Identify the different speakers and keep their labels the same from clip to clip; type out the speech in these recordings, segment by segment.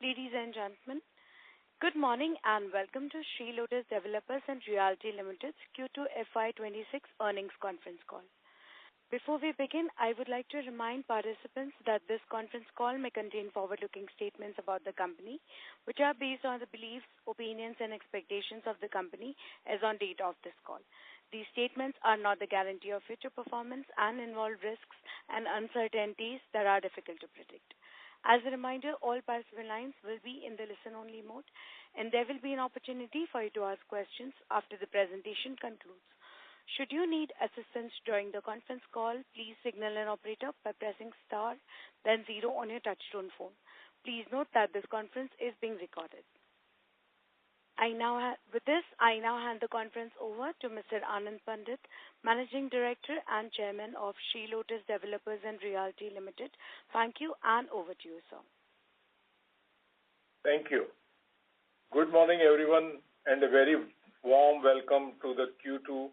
Speaker 1: Ladies and gentlemen, good morning and welcome to Sri Lotus Developers and Realty Limited's Q2FY26 earnings conference call. Before we begin, I would like to remind participants that this conference call may contain forward-looking statements about the company, which are based on the beliefs, opinions, and expectations of the company as on date of this call. These statements are not the guarantee of future performance and involve risks and uncertainties that are difficult to predict. As a reminder, all participant lines will be in the listen-only mode, and there will be an opportunity for you to ask questions after the presentation concludes. Should you need assistance during the conference call, please signal an operator by pressing star, then 0 on your touch-tone phone. Please note that this conference is being recorded. With this, I now hand the conference over to Mr. Anand Pandit, Managing Director and Chairman of Sri Lotus Developers and Realty Limited. Thank you, and over to you, sir.
Speaker 2: Thank you. Good morning, everyone, and a very warm welcome to the Q2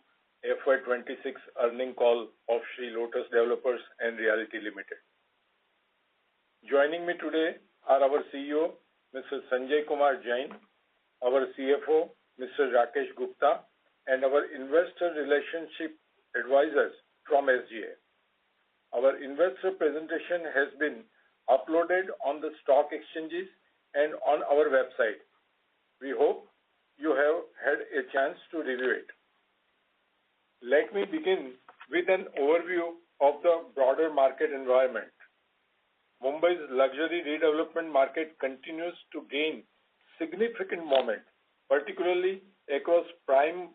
Speaker 2: FY26 earning call of Sri Lotus Developers and Realty Limited. Joining me today are our CEO, Mr. Sanjay Kumar Jain, our CFO, Mr. Rakesh Gupta, and our investor relationship advisors from SGA. Our investor presentation has been uploaded on the stock exchanges and on our website. We hope you have had a chance to review it. Let me begin with an overview of the broader market environment. Mumbai's luxury redevelopment market continues to gain significant moment, particularly across prime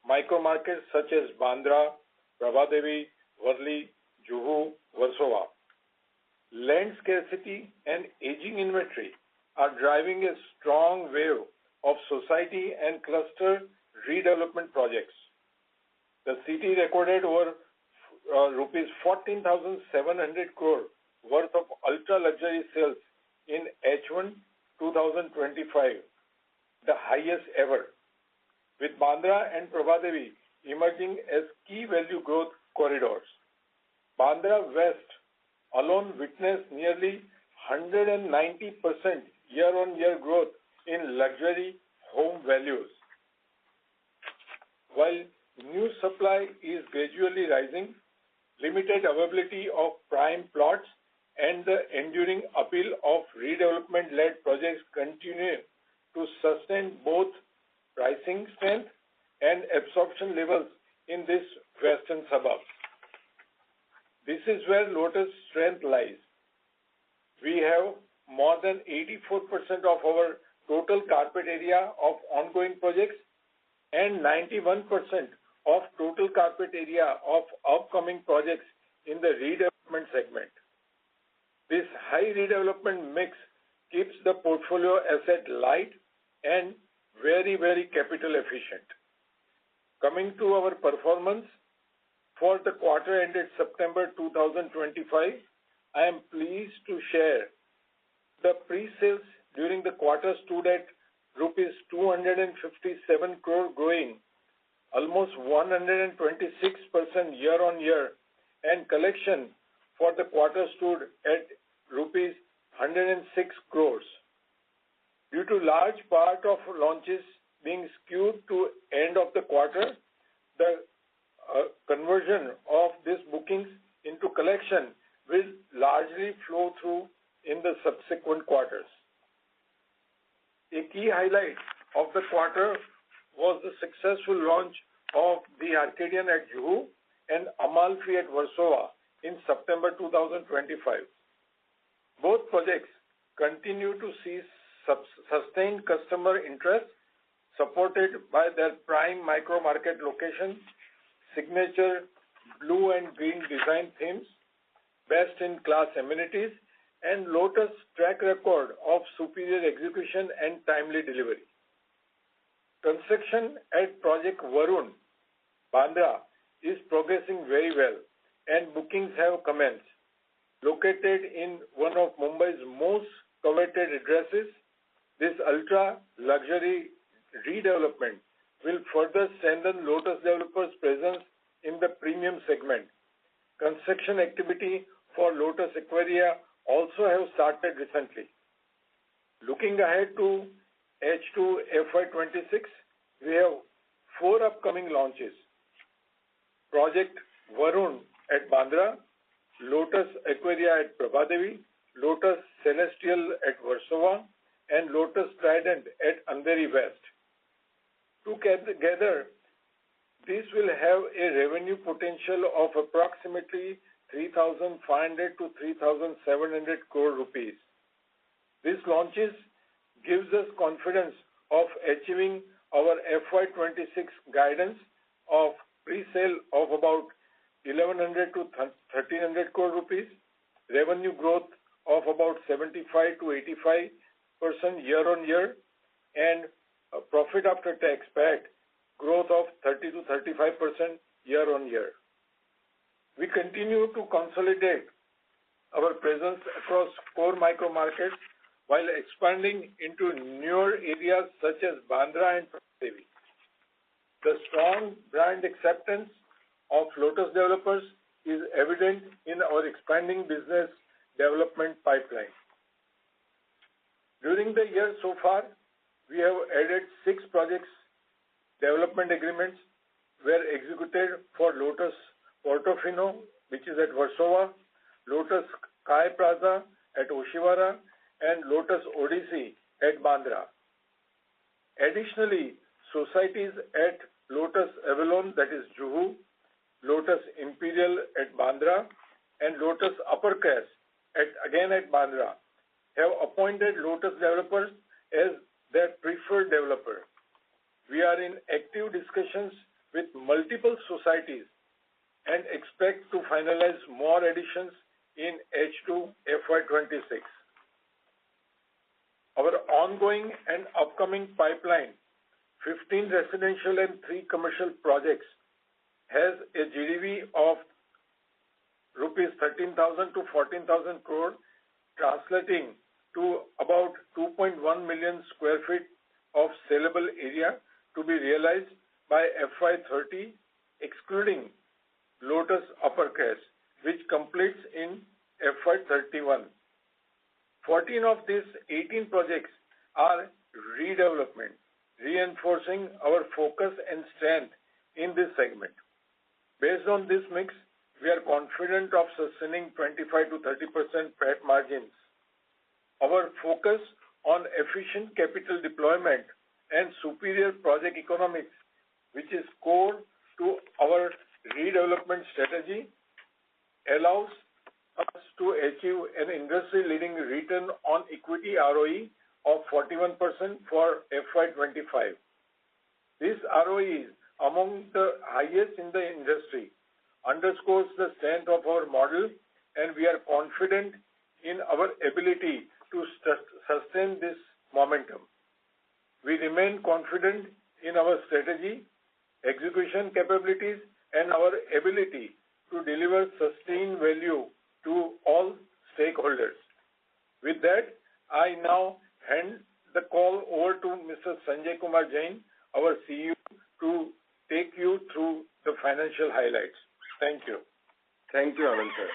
Speaker 2: micro-markets such as Bandra, Prabhadevi, Worli, Juhu, Warsaw. Land scarcity and aging inventory are driving a strong wave of society and cluster redevelopment projects. The city recorded over rupees 14,700 crore worth of ultra-luxury sales in H1 2025, the highest ever, with Bandra and Prabhadevi emerging as key value growth corridors. Bandra West alone witnessed nearly 190% year-on-year growth in luxury home values. While new supply is gradually rising, limited availability of prime plots and the enduring appeal of redevelopment-led projects continue to sustain both pricing strength and absorption levels in this western suburb. This is where Lotus' strength lies. We have more than 84% of our total carpet area of ongoing projects and 91% of total carpet area of upcoming projects in the redevelopment segment. This high redevelopment mix keeps the portfolio asset light and very, very capital efficient. Coming to our performance, for the quarter ended September 2025, I am pleased to share the pre-sales during the quarter stood at rupees 257 crore, growing almost 126% year-on-year, and collection for the quarter stood at rupees 106 crores. Due to large part of launches being skewed to end of the quarter, the conversion of these bookings into collection will largely flow through in the subsequent quarters. A key highlight of the quarter was the successful launch of the Arcadian at Juhu and Amalfi at Warsaw in September 2025. Both projects continue to see sustained customer interest, supported by their prime micro-market location, signature blue and green design themes, best-in-class amenities, and Lotus' track record of superior execution and timely delivery. Construction at Project Varun, Bandra, is progressing very well, and bookings have commenced. Located in one of Mumbai's most coveted addresses, this ultra-luxury redevelopment will further strengthen Lotus Developers' presence in the premium segment. Construction activity for Lotus Aquaria also have started recently. Looking ahead to H2FY26, we have 4 upcoming launches. Project Varun at Bandra, Lotus Aquaria at Prabhadevi, Lotus Celestial at Warsaw, and Lotus Trident at Andheri West. Together, this will have a revenue potential of approximately 3,500 to 3,700 crore rupees. These launches gives us confidence of achieving our FY26 guidance of pre-sale of about 1,100 to 1,300 crore rupees, revenue growth of about 75 to 85% year-on-year, and a profit after tax PAT growth of 30 to 35% year-on-year. We continue to consolidate our presence across core micro markets while expanding into newer areas such as Bandra and Prabhadevi. The strong brand acceptance of Lotus developers is evident in our expanding business development pipeline. During the year so far, we have added 6 projects. Development agreements were executed for Lotus Portofino, which is at Warsaw, Lotus Sky Plaza at Oshiwara, and Lotus Odyssey at Bandra. Additionally, societies at Lotus Avalon, that is Juhu, Lotus Imperial at Bandra, and Lotus Upper Caste at Bandra have appointed Lotus developers as their preferred developer. We are in active discussions with multiple societies and expect to finalize more additions in H2 FY26. Our ongoing and upcoming pipeline, 15 residential and 3 commercial projects, has a GDV of rupees 13,000 to 14,000 crore, translating to about 2.1 million square feet of saleable area to be realized by FY30, excluding Lotus Upper Caste, which completes in FY31. 14 of these 18 projects are redevelopment, reinforcing our focus and strength in this segment. Based on this mix, we are confident of sustaining 25 to 30% PAT margins. Our focus on efficient capital deployment and superior project economics, which is core to our redevelopment strategy, allows us to achieve an industry-leading return on equity ROE of 41% for FY25. This ROE is among the highest in the industry, underscores the strength of our model, and we are confident in our ability to sustain this momentum. We remain confident in our strategy, execution capabilities, and our ability to deliver sustained value to all stakeholders. With that, I now hand the call over to Mr. Sanjay Kumar Jain, our CEO, to take you through the financial highlights. Thank you.
Speaker 3: Thank you, Anand sir.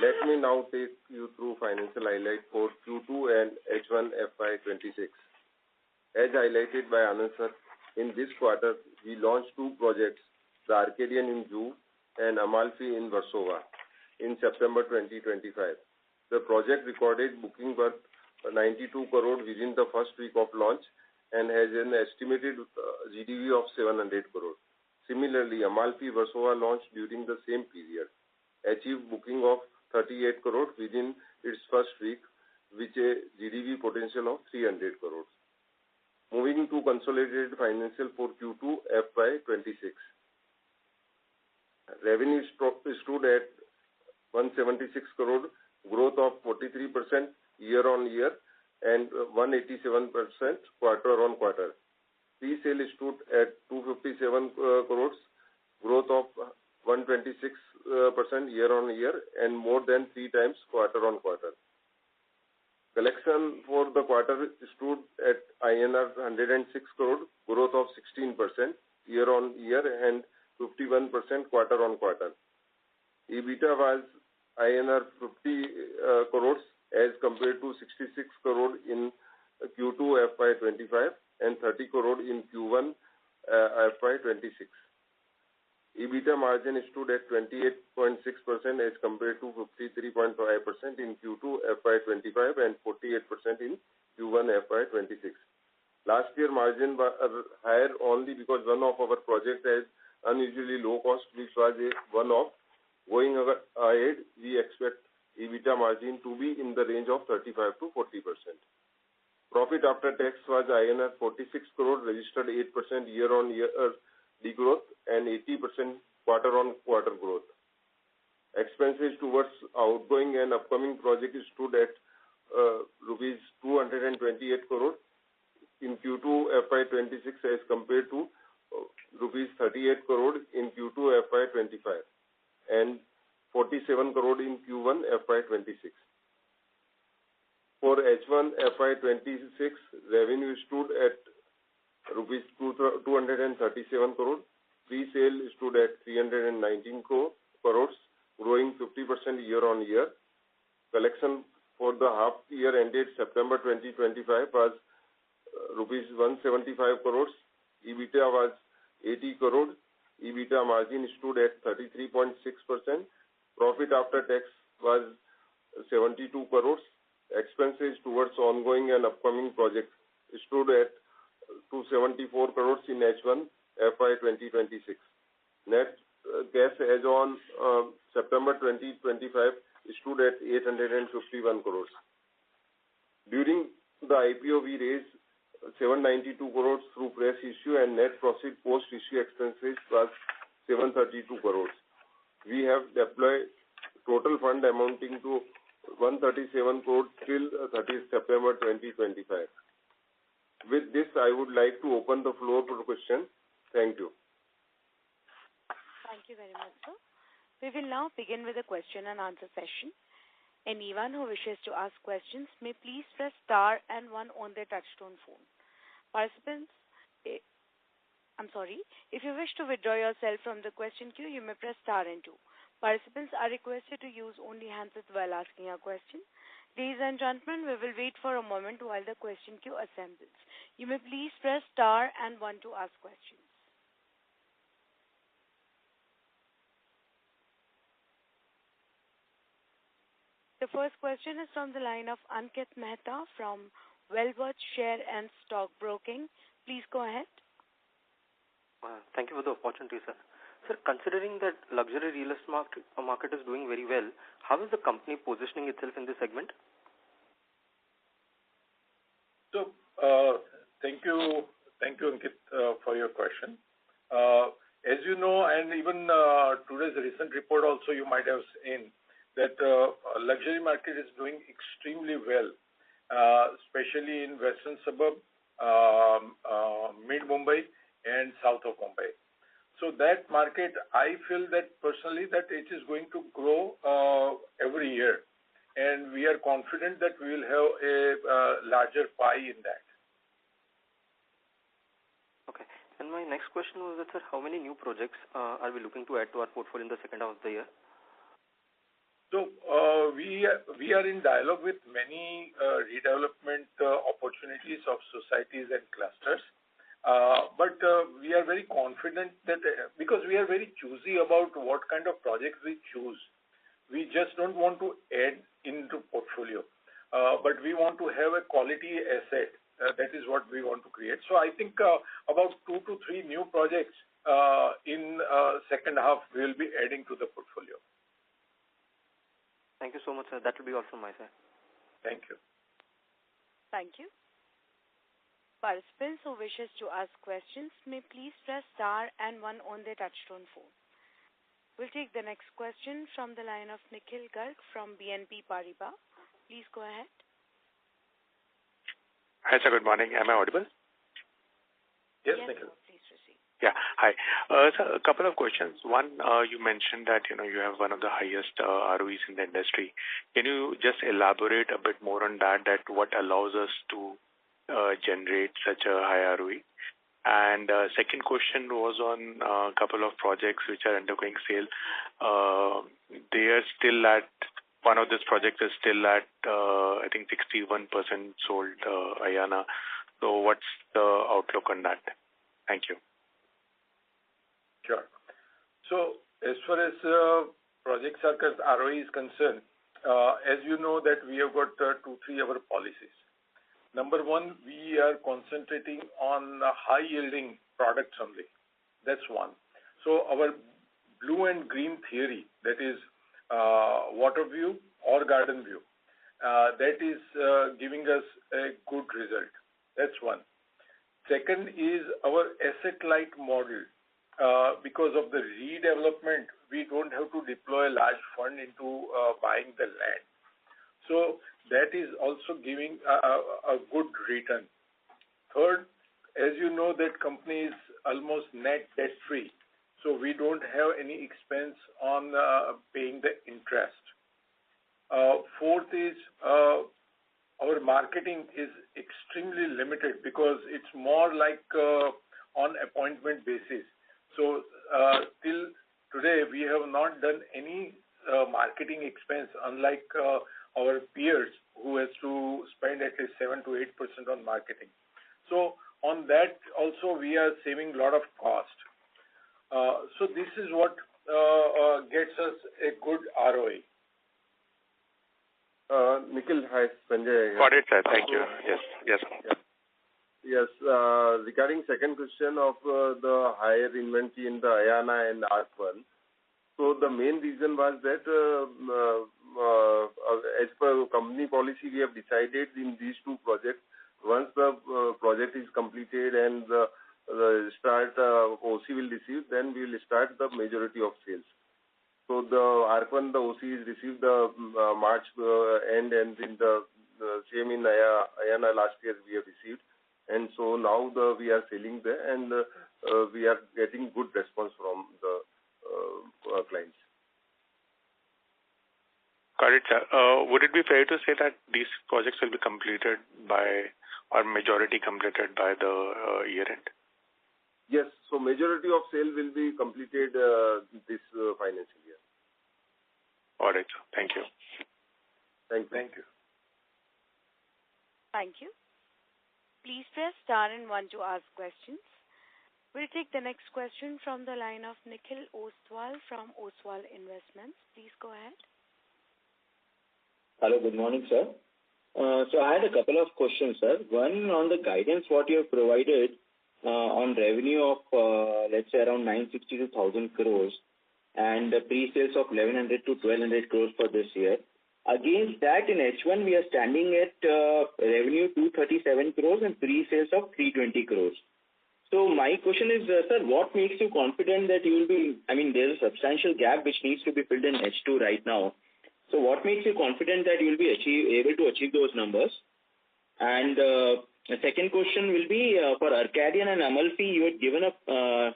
Speaker 3: Let me now take you through financial highlights for Q2 and H1 FY26. As highlighted by Anand sir, in this quarter, we launched 2 projects, the Arcadian in Juhu and Amalfi in Warsaw, in September 2025. The project recorded booking worth 92 crore within the first week of launch and has an estimated GDV of 700 crore. Similarly, Amalfi Warsaw launched during the same period, achieved booking of 38 crore within its first week, with a GDV potential of 300 crores. Moving to consolidated financial for Q2 FY26. Revenue stood at 176 crore, growth of 43% year-on-year and 187% quarter-on-quarter. Pre-sale stood at 257 crores, growth of 126% year-on-year and more than 3 times quarter-on-quarter. Collection for the quarter stood at INR 106 crore, growth of 16% year-on-year and 51% quarter-on-quarter. EBITDA was INR 50 crores as compared to 66 crore in FY25 and 30 crore in Q1 FY26. EBITDA margin stood at 28.6% as compared to 53.5% in Q2 FY25 and 48% in Q1 FY26. Last year margin was higher only because one of our projects has unusually low cost, which was a one-off. Going ahead, we expect EBITDA margin to be in the range of 35 to 40%. Profit after tax was INR 46 crore, registered 8% year-on-year degrowth and 80% quarter-on-quarter growth. Expenses towards outgoing and upcoming projects stood at rupees 228 crore in Q2 FY26 as compared to rupees 38 crore in Q2 FY25 and 47 crore in Q1 FY26. For H1 FY26, revenue stood at rupees 237 crore. Pre-sale stood at 319 crores, growing 50% year-on-year. Collection for the half year ended September 2025 was rupees 175 crores. EBITDA was 80 crore. EBITDA margin stood at 33.6%. Profit after tax was 72 crores. Expenses towards ongoing and upcoming projects stood at 274 crores in H1 FY 2026. Net cash as on September 2025 stood at 851 crores. During the IPO, we raised 792 crores through press issue and net profit post-issue expenses was 732 crores. We have deployed total fund amounting to 137 crores till 30th September 2025. With this, I would like to open the floor for questions. Thank you.
Speaker 1: Thank you very much, sir. We will now begin with the question and answer session. Anyone who wishes to ask questions may please press star and 1 on their touchtone phone. Participants, if you wish to withdraw yourself from the question queue, you may press star and 2. Participants are requested to use only handsets while asking a question. Ladies and gentlemen, we will wait for a moment while the question queue assembles. You may please press star and 1 to ask questions. The first question is from the line of Ankit Mehta from Wellworth Share and Stock Broking. Please go ahead.
Speaker 4: Thank you for the opportunity, sir. Sir, considering that luxury real estate market is doing very well, how is the company positioning itself in this segment?
Speaker 2: So, thank you, Ankit, for your question. As you know, and even today's recent report also you might have seen, that luxury market is doing extremely well, especially in western suburb, mid-Mumbai and south of Mumbai. So that market, I feel that personally that it is going to grow every year, and we are confident that we will have a larger pie in that.
Speaker 4: Okay. And my next question was that, sir, how many new projects are we looking to add to our portfolio in the second half of the year?
Speaker 2: So we are in dialogue with many redevelopment opportunities of societies and clusters. But we are very confident that because we are very choosy about what kind of projects we choose. We just don't want to add into portfolio, but we want to have a quality asset. That is what we want to create. So I think about 2 to 3 new projects in second half we will be adding to the portfolio.
Speaker 4: Thank you so much, sir. That will be all from my side.
Speaker 2: Thank you.
Speaker 1: Thank you. Participants who wishes to ask questions may please press star and 1 on their touchtone phone. We'll take the next question from the line of Nikhil Garg from BNP Paribas. Please go ahead.
Speaker 5: Hi, sir. Good morning. Am I audible?
Speaker 2: Yes, Nikhil.
Speaker 1: Please proceed.
Speaker 5: Yeah. Hi. So a couple of questions. One, you mentioned that you have one of the highest ROEs in the industry. Can you just elaborate a bit more on that? That what allows us to generate such a high ROE? And second question was on a couple of projects which are undergoing sale. They are still at, one of these projects is still at I think 61% sold Ayana. So what's the outlook on that? Thank you.
Speaker 2: Sure. So as far as project circles ROE is concerned, as you know that we have got 2-3 policies. Number one, we are concentrating on high-yielding products only. That's one. So our blue and green theory, that is water view or garden view, that is giving us a good result. That's one. Second is our asset-light model. Because of the redevelopment, we don't have to deploy a large fund into buying the land. So that is also giving a good return. Third, as you know, that company is almost net debt-free, so we don't have any expense on paying the interest. Fourth is our marketing is extremely limited because it's more like on appointment basis. So till today, we have not done any marketing expense, unlike our peers who has to spend at least 7 to 8% on marketing. So on that also we are saving a lot of cost. So this is what gets us a good ROE.
Speaker 3: Nikhil, hi, Sanjay.
Speaker 5: Got it, sir. Thank you. Yes.
Speaker 3: Yes, regarding second question of the higher inventory in the Ayana and ARC1. So the main reason was that as per company policy, we have decided in these two projects, once the project is completed and the start OC will receive, then we will start the majority of sales. So the ARC1, the OC is received the March end, and in the same in Ayana last year we have received. And so now we are selling there, and we are getting good response from the clients.
Speaker 5: Got it, sir. Would it be fair to say that these projects will be completed by, or majority completed by the year end?
Speaker 3: Yes. So majority of sale will be completed this financial year.
Speaker 5: All right, sir. Thank you.
Speaker 3: Thank you.
Speaker 2: Thank you.
Speaker 1: Thank you. Please press star and 1 to ask questions. We'll take the next question from the line of Nikhil Ostwal from Ostwal Investments. Please go ahead.
Speaker 6: Hello, good morning, sir. So I had a couple of questions, sir. One, on the guidance what you have provided on revenue of, let's say, around 960 to 1,000 crores and pre-sales of 1,100 to 1,200 crores for this year. Against that, in H1, we are standing at revenue 237 crores and pre-sales of 320 crores. So my question is, sir, what makes you confident that you will be, there's a substantial gap which needs to be filled in H2 right now. So what makes you confident that you will be able to achieve those numbers? And the second question will be for Arcadian and Amalfi, you had given a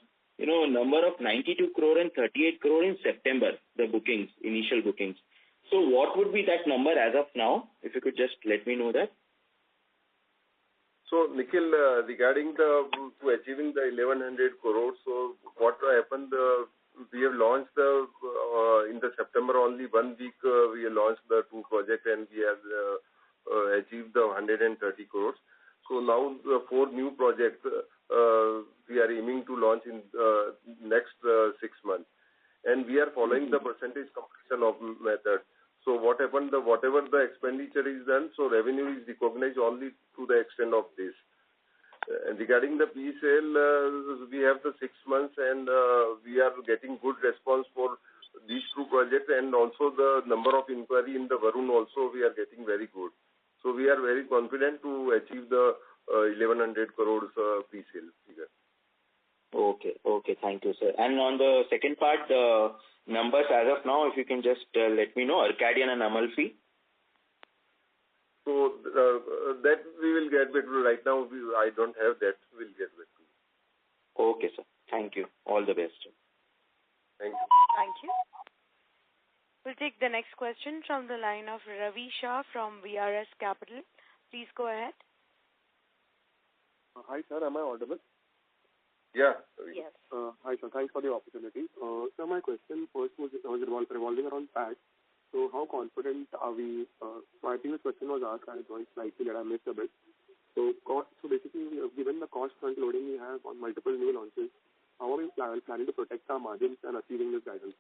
Speaker 6: number of 92 crore and 38 crore in September, the bookings, initial bookings. So what would be that number as of now? If you could just let me know that.
Speaker 3: So Nikhil, regarding to achieving the 1,100 crores, so what happened, we have launched in the September only 1 week, we launched the 2 projects and we have achieved the 130 crores. So now the 4 new projects we are aiming to launch in next 6 months. And we are following the percentage completion of method. So what happened, whatever the expenditure is done, so revenue is recognized only to the extent of this. And regarding the pre-sale, we have the 6 months and we are getting good response for these 2 projects, and also the number of inquiry in the Varun also we are getting very good. So we are very confident to achieve the 1,100 crores pre-sale figure.
Speaker 6: Okay, thank you, sir. And on the second part, numbers as of now, if you can just let me know, Arcadian and Amalfi.
Speaker 3: So that we will get back to. Right now, I don't have that. We'll get back to you.
Speaker 6: Okay, sir. Thank you. All the best.
Speaker 3: Thank you.
Speaker 1: Thank you. We'll take the next question from the line of Ravi Shah from VRS Capital. Please go ahead.
Speaker 7: Hi, sir. Am I audible?
Speaker 3: Yeah.
Speaker 1: Yes.
Speaker 7: Hi, sir. Thanks for the opportunity. So my question first was revolving around PAT. So how confident are we? So I think this question was asked, I joined slightly that I missed a bit. So basically have on multiple new launches, how are we planning to protect our margins and achieving this guidance?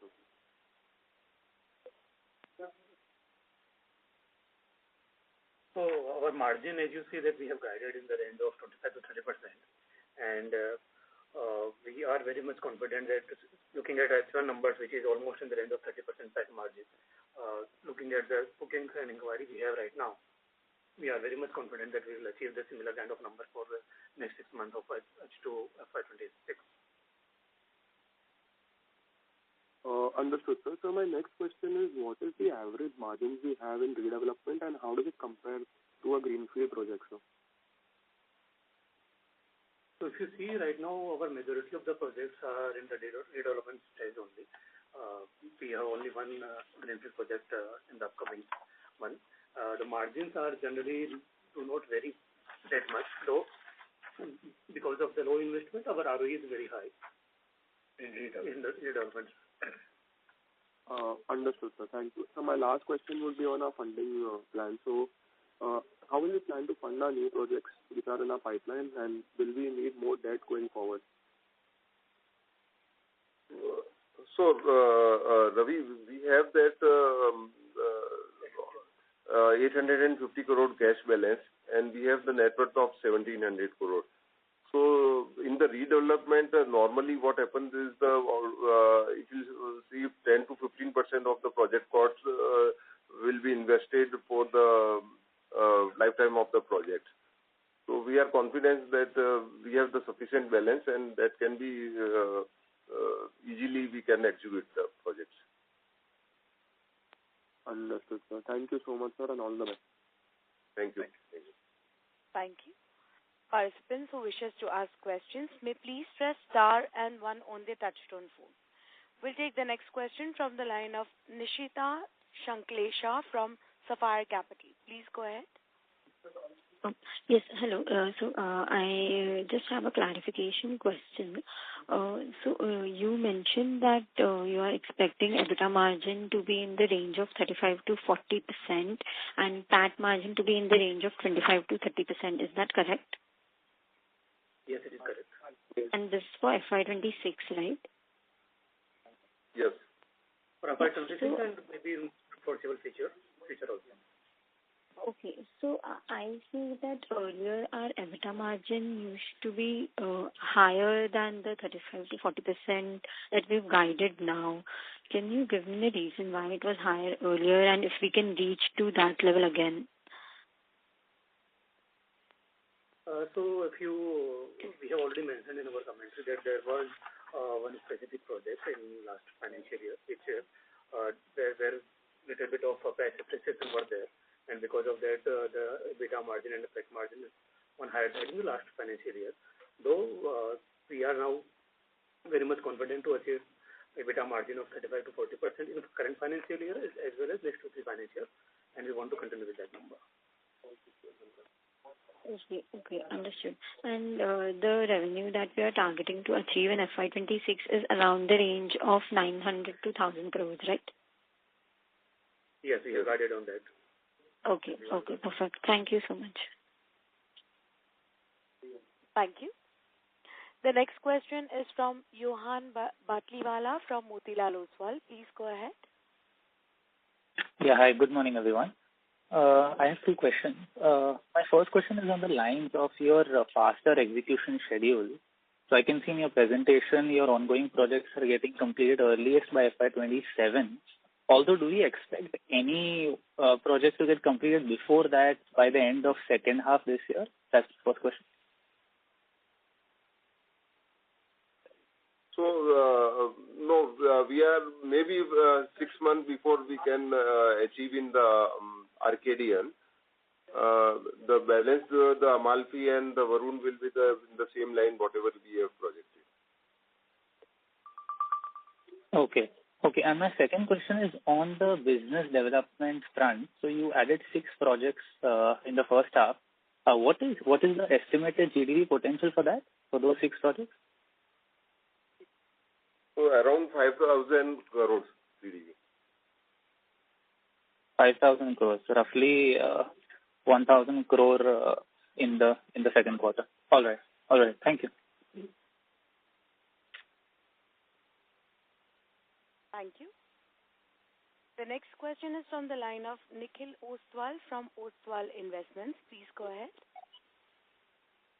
Speaker 8: So our margin, as you see, that we have guided in the range of 25 to 30%, and we are very much confident that looking at H1 numbers, which is almost in the range of 30% PAT margin, looking at the bookings and inquiry we have right now, we are very much confident that we will achieve the similar kind of number for the next 6 months of H2FY26.
Speaker 7: Understood, sir. So my next question is, what is the average margins we have in redevelopment, and how does it compare to a greenfield project, sir?
Speaker 8: So if you see right now, our majority of the projects are in the redevelopment stage only. We have only one greenfield project in the upcoming month. The margins are generally do not vary that much, though because of the low investment, our ROE is very high in the redevelopment.
Speaker 7: Understood, sir. Thank you. So my last question would be on our funding plan. So how will we plan to fund our new projects which are in our pipeline, and will we need more debt going forward?
Speaker 3: So, Ravi, we have that 850 crore cash balance, and we have the net worth of 1,700 crore. So, in the redevelopment, normally what happens is if you see 10 to 15% of the project costs will be invested for the lifetime of the project. So, we are confident that we have the sufficient balance, and that can be easily we can execute the projects.
Speaker 7: Understood, sir. Thank you so much, sir, and all the best.
Speaker 3: Thank you.
Speaker 1: Thank you. Participants who wishes to ask questions may please press star and 1 on their touchtone phone. We'll take the next question from the line of Nishita Shanklesha from Sapphire Capital. Please go ahead.
Speaker 9: Yes, hello. So I just have a clarification question. You mentioned that you are expecting EBITDA margin to be in the range of 35 to 40% and PAT margin to be in the range of 25 to 30%. Is that correct?
Speaker 8: Yes, it is correct.
Speaker 9: And this is for FY26, right?
Speaker 3: Yes.
Speaker 8: For FY26 and maybe in foreseeable future also.
Speaker 9: Okay, so I see that earlier our EBITDA margin used to be higher than the 35 to 40% that we've guided now. Can you give me the reason why it was higher earlier, and if we can reach to that level again?
Speaker 8: So we have already mentioned in our commentary that there was one specific project in last financial year, which there were little bit of price appreciation were there, and because of that, the EBITDA margin and the PAT margin is on higher side in the last financial year. Though we are now very much confident to achieve EBITDA margin of 35 to 40% in the current financial year as well as next 2 to 3 financial years, and we want to continue with that number.
Speaker 9: Okay, understood. And the revenue that we are targeting to achieve in FY26 is around the range of 900 to 1,000 crores, right?
Speaker 8: Yes, we have guided on that.
Speaker 9: Okay, perfect. Thank you so much.
Speaker 1: Thank you. The next question is from Johan Batliwala from Motilal Oswal. Please go ahead.
Speaker 10: Yeah, hi. Good morning, everyone. I have 2 questions. My first question is on the lines of your faster execution schedule. So I can see in your presentation your ongoing projects are getting completed earliest by FY27. Although, do we expect any projects to get completed before that by the end of second half this year? That's the first question.
Speaker 3: So, no, we are maybe 6 months before we can achieve in the Arcadian. The balance, the Amalfi and the Varun will be in the same line, whatever we have projected.
Speaker 10: Okay, and my second question is on the business development front. So you added 6 projects in the first half. What is the estimated GDV potential for that, for those 6 projects?
Speaker 3: So around 5,000 crores GDV.
Speaker 10: 5,000 crores, so roughly 1,000 crore in the second quarter. All right. Thank you.
Speaker 1: Thank you. The next question is from the line of Nikhil Ostwal from Ostwal Investments. Please go ahead.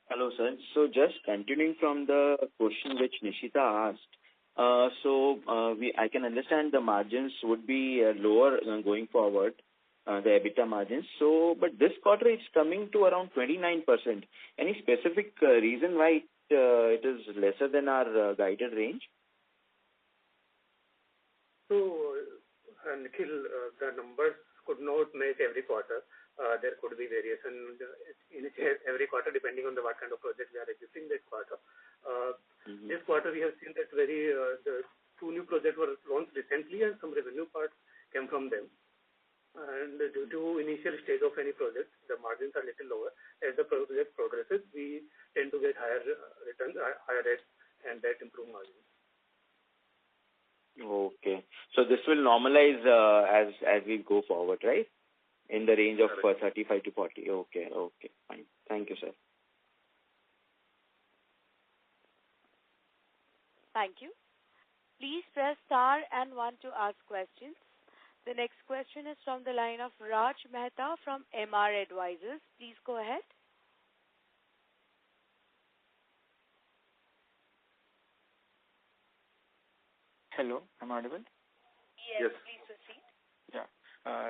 Speaker 6: Hello, sir. So just continuing from the question which Nishita asked, I can understand the margins would be lower going forward, the EBITDA margins. But this quarter it's coming to around 29%. Any specific reason why it is lesser than our guided range?
Speaker 8: So, Nikhil, the numbers could not match every quarter. There could be variation in every quarter depending on what kind of project we are executing that quarter. This quarter we have seen that the two new projects were launched recently and some revenue parts came from them. And due to initial stage of any project, the margins are little lower. As the project progresses, we tend to get higher returns, higher rates, and that improve margins.
Speaker 6: Okay. So this will normalize as we go forward, right? In the range of 35 to 40. Okay, fine. Thank you, sir.
Speaker 1: Thank you. Please press star and 1 to ask questions. The next question is from the line of Raj Mehta from MR Advisors. Please go ahead.
Speaker 11: Hello, am I audible?
Speaker 1: Yes. Please proceed.
Speaker 11: Yeah.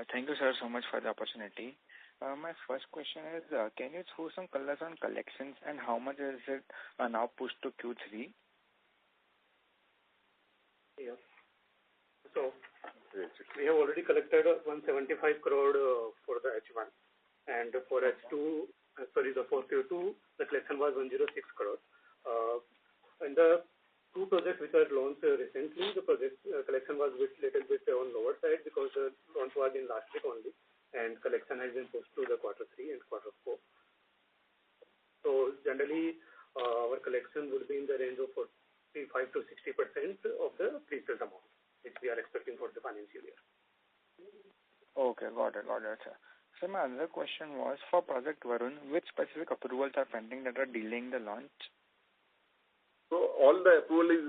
Speaker 11: Thank you, sir, so much for the opportunity. My first question is, can you throw some colors on collections and how much is it now pushed to Q3?
Speaker 8: Yeah. So, we have already collected 175 crore for the H1. And for for Q2, the collection was 106 crore. And the two projects which are launched recently, the project collection was little bit on lower side because the launch was in last week only, and collection has been pushed to the quarter 3 and quarter 4. So generally, our collection would be in the range of 45 to 60% of the pre-sales amount, which we are expecting for the financial year.
Speaker 11: Okay, got it, sir. So my other question was, for Project Varun, which specific approvals are pending that are delaying the launch?
Speaker 3: So all the approval is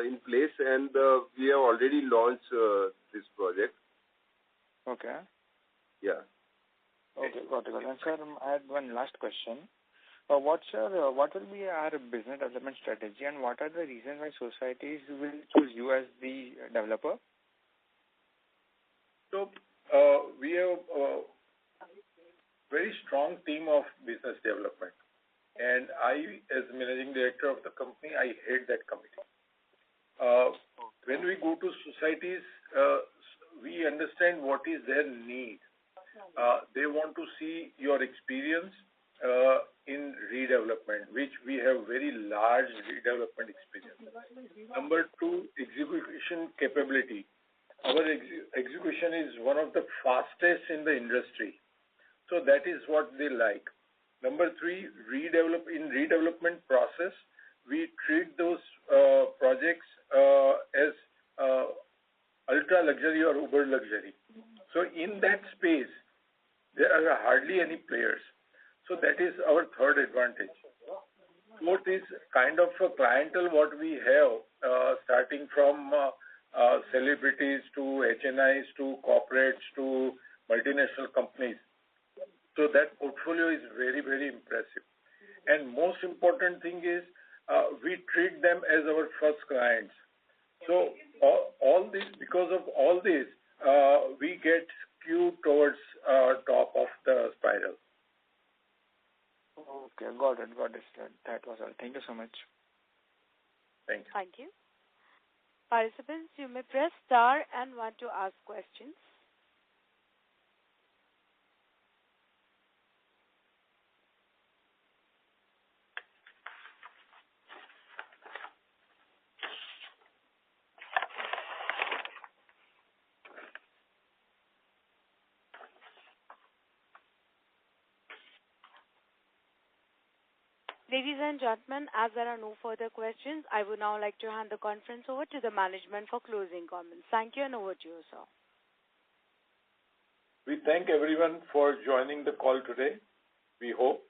Speaker 3: in place, and we have already launched this project.
Speaker 11: Okay.
Speaker 3: Yeah.
Speaker 11: Okay, got it. And sir, I had one last question. What will be our business development strategy, and what are the reasons why societies will choose you as the developer?
Speaker 2: So we have a very strong team of business development. And I, as managing director of the company, I head that committee. When we go to societies, we understand what is their need. They want to see your experience in redevelopment, which we have very large redevelopment experience. Number 2, execution capability. Our execution is one of the fastest in the industry. So that is what they like. Number 3, redevelopment process, we treat those projects as ultra luxury or uber luxury. So in that space, there are hardly any players. So that is our third advantage. Fourth is kind of a clientele what we have, starting from celebrities to HNIs to corporates to multinational companies. So that portfolio is very, very impressive. And most important thing is we treat them as our first clients. So all this, because of all this, we get skewed towards top of the spiral.
Speaker 11: Okay, got it. That was all. Thank you so much.
Speaker 2: Thank you.
Speaker 1: Thank you. Participants, you may press star and 1 to ask questions. Ladies and gentlemen, as there are no further questions, I would now like to hand the conference over to the management for closing comments. Thank you, and over to you, sir.
Speaker 2: We thank everyone for joining the call today. We hope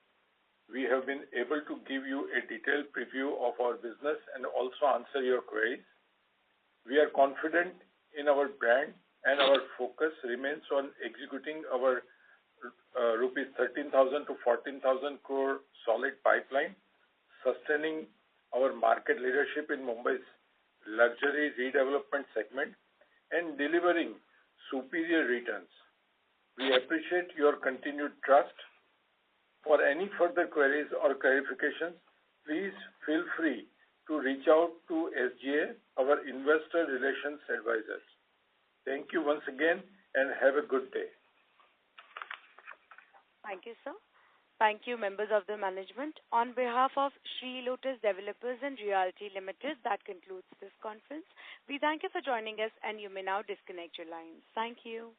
Speaker 2: we have been able to give you a detailed preview of our business and also answer your queries. We are confident in our brand and our focus remains on executing our rupees 13,000 to 14,000 crore solid pipeline, sustaining our market leadership in Mumbai's luxury redevelopment segment, and delivering superior returns. We appreciate your continued trust. For any further queries or clarifications, please feel free to reach out to SGA, our investor relations advisors. Thank you once again and have a good day.
Speaker 1: Thank you, sir. Thank you, members of the management. On behalf of Sri Lotus Developers and Realty Limited, that concludes this conference. We thank you for joining us and you may now disconnect your lines. Thank you.